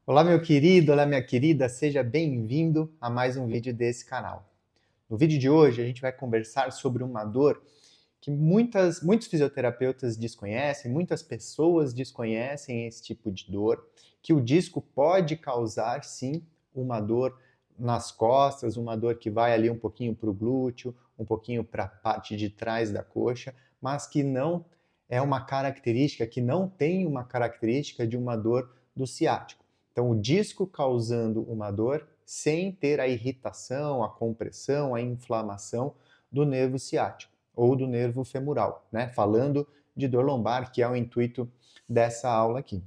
Olá, meu querido, olá, minha querida, seja bem-vindo a mais um vídeo desse canal. No vídeo de hoje, a gente vai conversar sobre uma dor que muitos fisioterapeutas desconhecem, muitas pessoas desconhecem esse tipo de dor, que o disco pode causar, sim, uma dor nas costas, uma dor que vai ali um pouquinho para o glúteo, um pouquinho para a parte de trás da coxa, mas que não é uma característica, que não tem uma característica de uma dor do ciático. Então, o disco causando uma dor sem ter a irritação, a compressão, a inflamação do nervo ciático ou do nervo femoral, né? Falando de dor lombar, que é o intuito dessa aula aqui.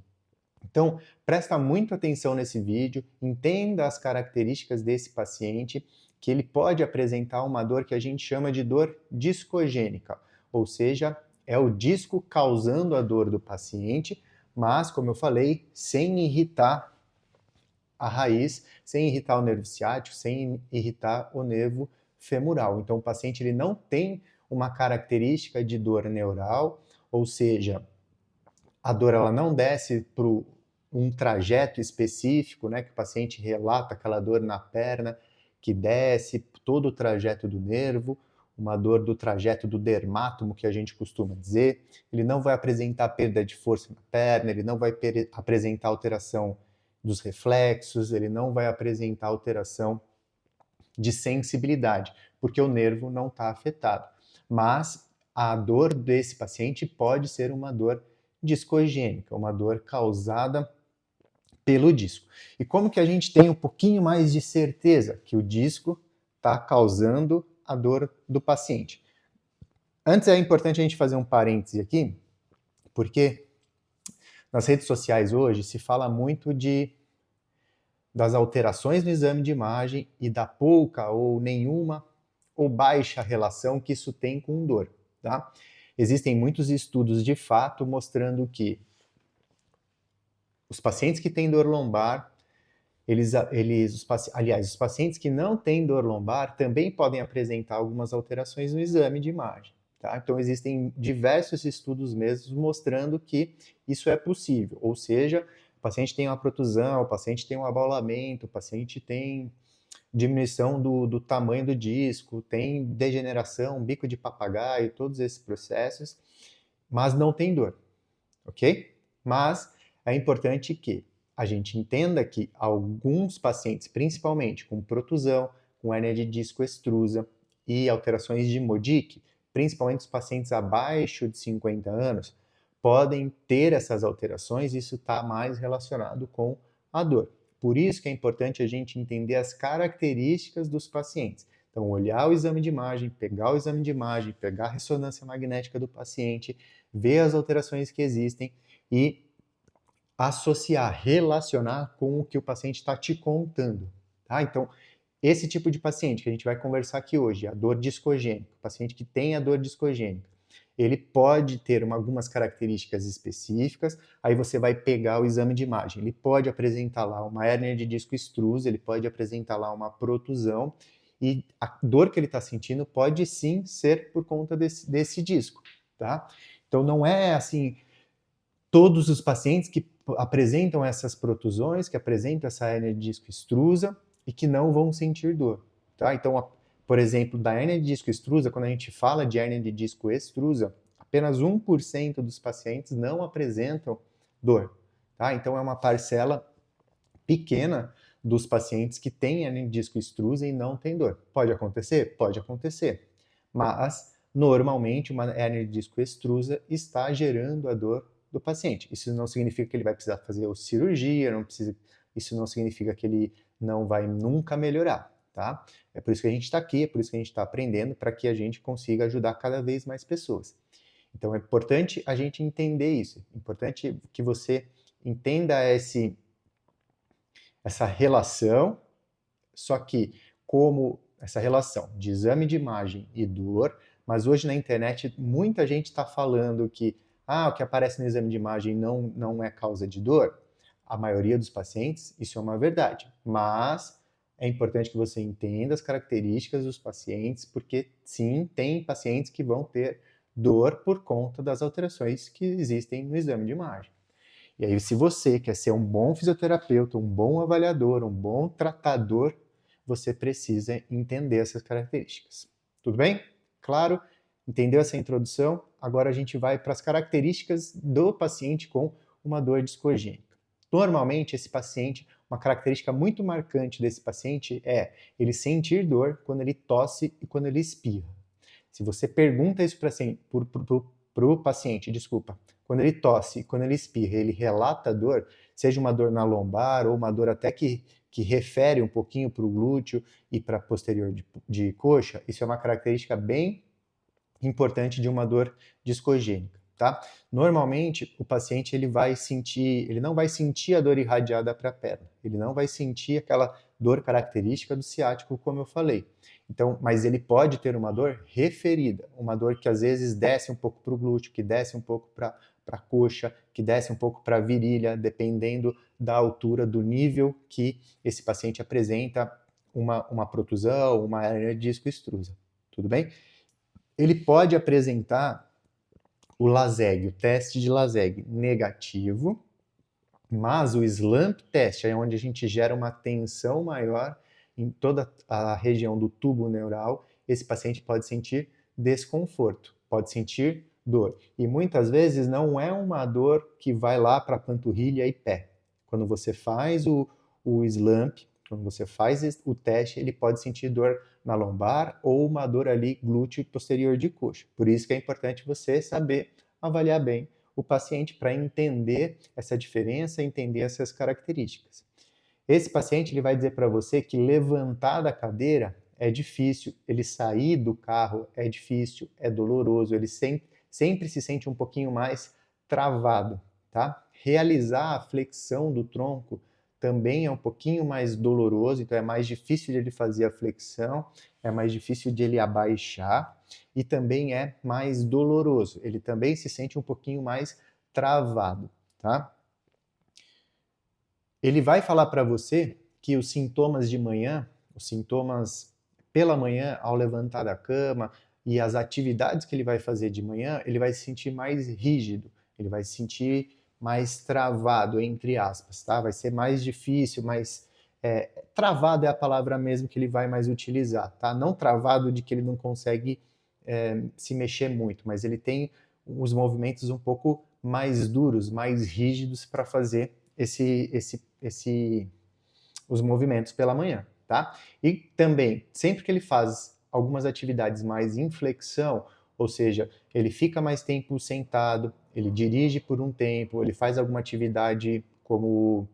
Então, presta muita atenção nesse vídeo, entenda as características desse paciente, que ele pode apresentar uma dor que a gente chama de dor discogênica, ou seja, é o disco causando a dor do paciente, mas, como eu falei, sem irritar a raiz, sem irritar o nervo ciático, sem irritar o nervo femoral. Então, o paciente ele não tem uma característica de dor neural, ou seja, a dor ela não desce para um trajeto específico, né, que o paciente relata aquela dor na perna, que desce todo o trajeto do nervo, uma dor do trajeto do dermátomo, que a gente costuma dizer. Ele não vai apresentar perda de força na perna, ele não vai apresentar alteração dos reflexos, ele não vai apresentar alteração de sensibilidade, porque o nervo não está afetado. Mas a dor desse paciente pode ser uma dor discogênica, uma dor causada pelo disco. E como que a gente tem um pouquinho mais de certeza que o disco está causando a dor do paciente? Antes é importante a gente fazer um parêntese aqui, porque nas redes sociais hoje se fala muito das alterações no exame de imagem e da pouca ou nenhuma ou baixa relação que isso tem com dor, tá? Existem muitos estudos de fato mostrando que os pacientes que têm dor lombar, os pacientes que não têm dor lombar também podem apresentar algumas alterações no exame de imagem. Tá? Então, existem diversos estudos mesmo mostrando que isso é possível, ou seja, o paciente tem uma protusão, o paciente tem um abaulamento, o paciente tem diminuição do tamanho do disco, tem degeneração, bico de papagaio, todos esses processos, mas não tem dor, ok? Mas é importante que a gente entenda que alguns pacientes, principalmente com protusão, com hérnia de disco extrusa e alterações de Modic, principalmente os pacientes abaixo de 50 anos, podem ter essas alterações e isso está mais relacionado com a dor. Por isso que é importante a gente entender as características dos pacientes. Então, olhar o exame de imagem, pegar o exame de imagem, pegar a ressonância magnética do paciente, ver as alterações que existem e associar, relacionar com o que o paciente está te contando. Tá? Então, esse tipo de paciente que a gente vai conversar aqui hoje, a dor discogênica, o paciente que tem a dor discogênica, ele pode ter algumas características específicas, aí você vai pegar o exame de imagem. Ele pode apresentar lá uma hérnia de disco extrusa, ele pode apresentar lá uma protusão, e a dor que ele está sentindo pode sim ser por conta desse disco, tá? Então não é assim, todos os pacientes que apresentam essas protusões, que apresentam essa hérnia de disco extrusa e que não vão sentir dor, tá? Então, por exemplo, da hérnia de disco extrusa, quando a gente fala de hérnia de disco extrusa, apenas 1% dos pacientes não apresentam dor, tá? Então, é uma parcela pequena dos pacientes que têm hérnia de disco extrusa e não tem dor. Pode acontecer? Pode acontecer. Mas, normalmente, uma hérnia de disco extrusa está gerando a dor do paciente. Isso não significa que ele vai precisar fazer cirurgia, isso não significa que ele não vai nunca melhorar, tá? É por isso que a gente está aqui, é por isso que a gente está aprendendo, para que a gente consiga ajudar cada vez mais pessoas. Então é importante a gente entender isso, é importante que você entenda essa relação, só que como essa relação de exame de imagem e dor, mas hoje na internet muita gente está falando que o que aparece no exame de imagem não é causa de dor. A maioria dos pacientes, isso é uma verdade, mas é importante que você entenda as características dos pacientes, porque sim, tem pacientes que vão ter dor por conta das alterações que existem no exame de imagem. E aí, se você quer ser um bom fisioterapeuta, um bom avaliador, um bom tratador, você precisa entender essas características. Tudo bem? Claro? Entendeu essa introdução? Agora a gente vai para as características do paciente com uma dor discogênica. Normalmente, esse paciente, uma característica muito marcante desse paciente é ele sentir dor quando ele tosse e quando ele espirra. Se você pergunta isso para o paciente, quando ele tosse, quando ele espirra, ele relata dor, seja uma dor na lombar ou uma dor até que refere um pouquinho para o glúteo e para a posterior de coxa, isso é uma característica bem importante de uma dor discogênica, tá? Normalmente, o paciente ele não vai sentir a dor irradiada para a perna, ele não vai sentir aquela dor característica do ciático, como eu falei. Então, mas ele pode ter uma dor referida, uma dor que às vezes desce um pouco para o glúteo, que desce um pouco para a coxa, que desce um pouco para a virilha, dependendo da altura, do nível que esse paciente apresenta uma protusão, uma hernia de disco extrusa. Tudo bem? Ele pode apresentar o LASEG, o teste de LASEG negativo, mas o SLAMP test é onde a gente gera uma tensão maior em toda a região do tubo neural, esse paciente pode sentir desconforto, pode sentir dor. E muitas vezes não é uma dor que vai lá para a panturrilha e pé. Quando você faz o SLAMP, quando você faz o teste, ele pode sentir dor na lombar ou uma dor ali glúteo posterior de coxa. Por isso que é importante você saber avaliar bem o paciente para entender essa diferença, entender essas características. Esse paciente ele vai dizer para você que levantar da cadeira é difícil, ele sair do carro é difícil, é doloroso, ele sempre se sente um pouquinho mais travado, tá? Realizar a flexão do tronco também é um pouquinho mais doloroso, então é mais difícil de ele fazer a flexão, é mais difícil de ele abaixar e também é mais doloroso. Ele também se sente um pouquinho mais travado, tá? Ele vai falar para você que os sintomas de manhã, os sintomas pela manhã ao levantar da cama e as atividades que ele vai fazer de manhã, ele vai se sentir mais rígido, ele vai se sentir mais travado, entre aspas, tá? Vai ser mais difícil, mais travado é a palavra mesmo que ele vai mais utilizar, tá? Não travado de que ele não consegue se mexer muito, mas ele tem os movimentos um pouco mais duros, mais rígidos para fazer os movimentos pela manhã, tá? E também, sempre que ele faz algumas atividades mais em flexão, ou seja, ele fica mais tempo sentado, ele dirige por um tempo, ele faz alguma atividade como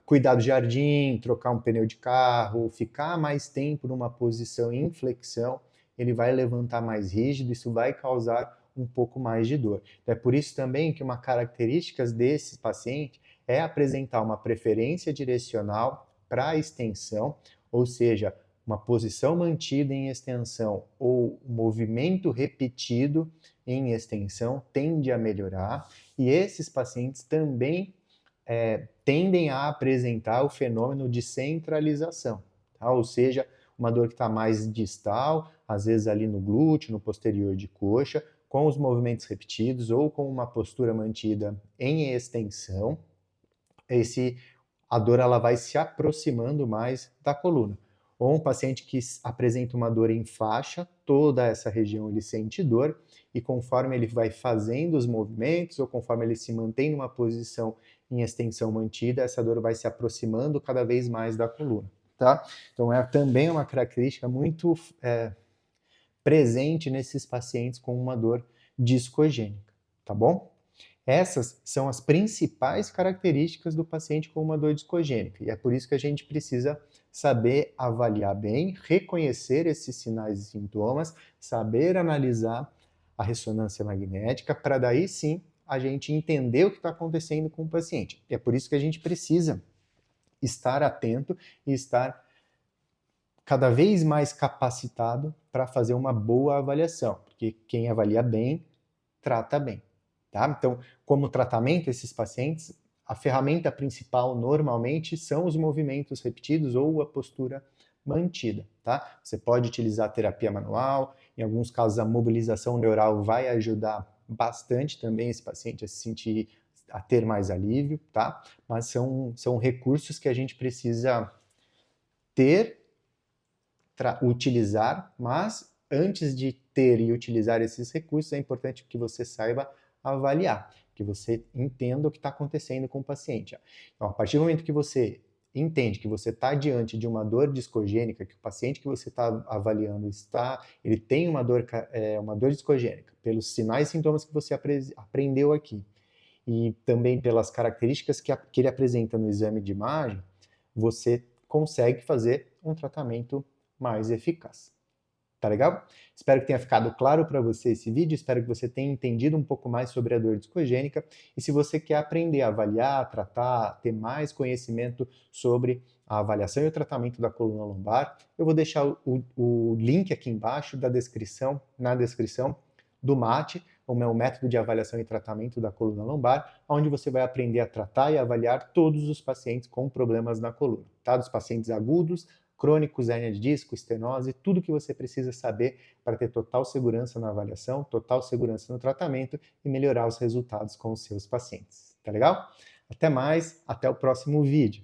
cuidar do jardim, trocar um pneu de carro, ficar mais tempo numa posição em flexão, ele vai levantar mais rígido, isso vai causar um pouco mais de dor. Então, é por isso também que uma característica desse paciente é apresentar uma preferência direcional para a extensão, ou seja, uma posição mantida em extensão ou movimento repetido em extensão tende a melhorar, e esses pacientes também tendem a apresentar o fenômeno de centralização, tá? Ou seja, uma dor que está mais distal, às vezes ali no glúteo, no posterior de coxa, com os movimentos repetidos ou com uma postura mantida em extensão, a dor ela vai se aproximando mais da coluna. Ou um paciente que apresenta uma dor em faixa, toda essa região ele sente dor, e conforme ele vai fazendo os movimentos, ou conforme ele se mantém numa posição em extensão mantida, essa dor vai se aproximando cada vez mais da coluna, tá? Então é também uma característica muito presente nesses pacientes com uma dor discogênica, tá bom? Essas são as principais características do paciente com uma dor discogênica, e é por isso que a gente precisa saber avaliar bem, reconhecer esses sinais e sintomas, saber analisar a ressonância magnética, para daí sim a gente entender o que está acontecendo com o paciente. E é por isso que a gente precisa estar atento e estar cada vez mais capacitado para fazer uma boa avaliação, porque quem avalia bem, trata bem. Tá? Então, como tratamento esses pacientes, a ferramenta principal normalmente são os movimentos repetidos ou a postura mantida. Tá? Você pode utilizar a terapia manual, em alguns casos a mobilização neural vai ajudar bastante também esse paciente a se sentir, a ter mais alívio, tá? Mas são recursos que a gente precisa ter, utilizar, mas antes de ter e utilizar esses recursos, é importante que você saiba avaliar, que você entenda o que está acontecendo com o paciente. Então, a partir do momento que você entende que você está diante de uma dor discogênica, que o paciente que você está avaliando ele tem uma dor discogênica, pelos sinais e sintomas que você aprendeu aqui, e também pelas características que ele apresenta no exame de imagem, você consegue fazer um tratamento mais eficaz. Tá legal? Espero que tenha ficado claro para você esse vídeo, espero que você tenha entendido um pouco mais sobre a dor discogênica, e se você quer aprender a avaliar, tratar, ter mais conhecimento sobre a avaliação e o tratamento da coluna lombar, eu vou deixar o link aqui embaixo na descrição do MAT, o meu método de avaliação e tratamento da coluna lombar, onde você vai aprender a tratar e avaliar todos os pacientes com problemas na coluna, tá? Dos pacientes agudos, crônicos, hérnia de disco, estenose, tudo que você precisa saber para ter total segurança na avaliação, total segurança no tratamento e melhorar os resultados com os seus pacientes. Tá legal? Até mais, até o próximo vídeo.